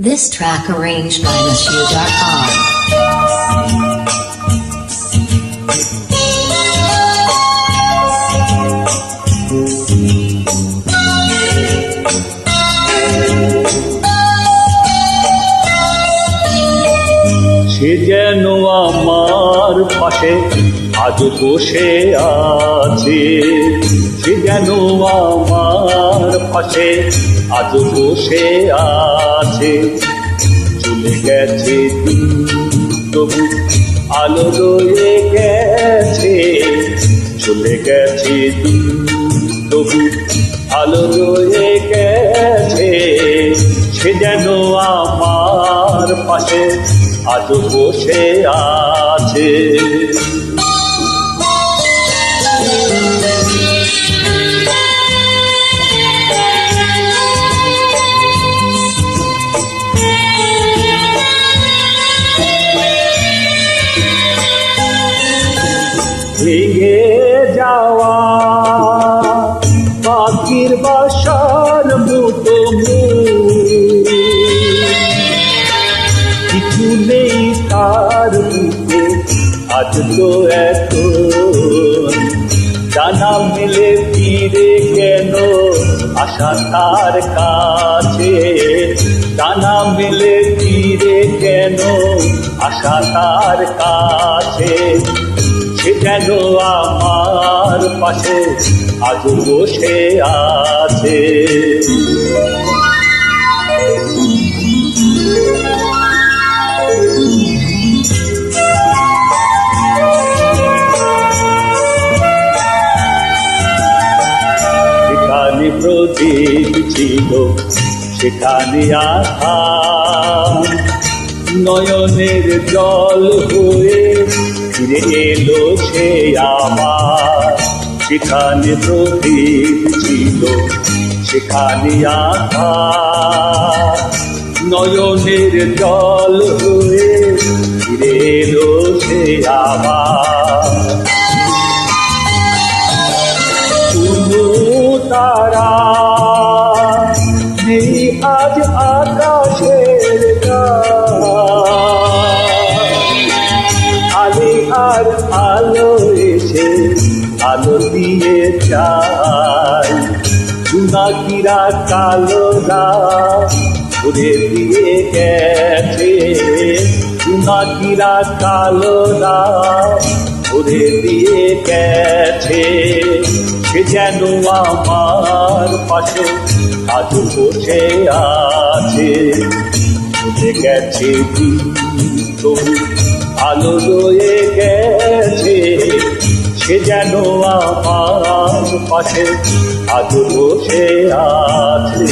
This track arranged by Mashu.com. সে যেন আমার পাশে আজ বসে আছে, সে যেন আমার পাশে আজ বসে আছে। চলে গেছে দিন তবু আলো রয়ে গেছে, চলে গেছে দিন তবু আলো রয়ে গেছে। সে যেন আমার পাশে আজ বসে আছে। ভেঙে যাওয়া পাখির বাসার মতো কিছু নেই তার মুখে আজ তো এখন ডানা মেলে ফিরে কেন আশা তার কাছে, ডানা মেলে ফিরে কেন আশা তার কাছে। সে যেন আমার পাশে আজ বসে আছে। সেখানে প্রদীপ ছিল, সেখানে আধার, নয়নের জল হয়ে ফিরে এলো সে আমার। সেখানে প্রদীপ ছিল, সেখানে আধার, নয়নের জল হয়ে ফিরে এলো সে আমার। তারা নেই আজ আকাশের আলে আর আলো এসে আলো দিয়ে যায়। জোনাকিরা কালোরা ঘুরে দিয়ে গেছে, জোনাকিরা কালোরা ঘুরে দিয়ে গেছে। সে যেন আমার পাশে আজ বসে আছে। চলে গেছে দিন তবু আলো রয়ে গেছে, সে যেন আমার পাশে আজ বসে আছে।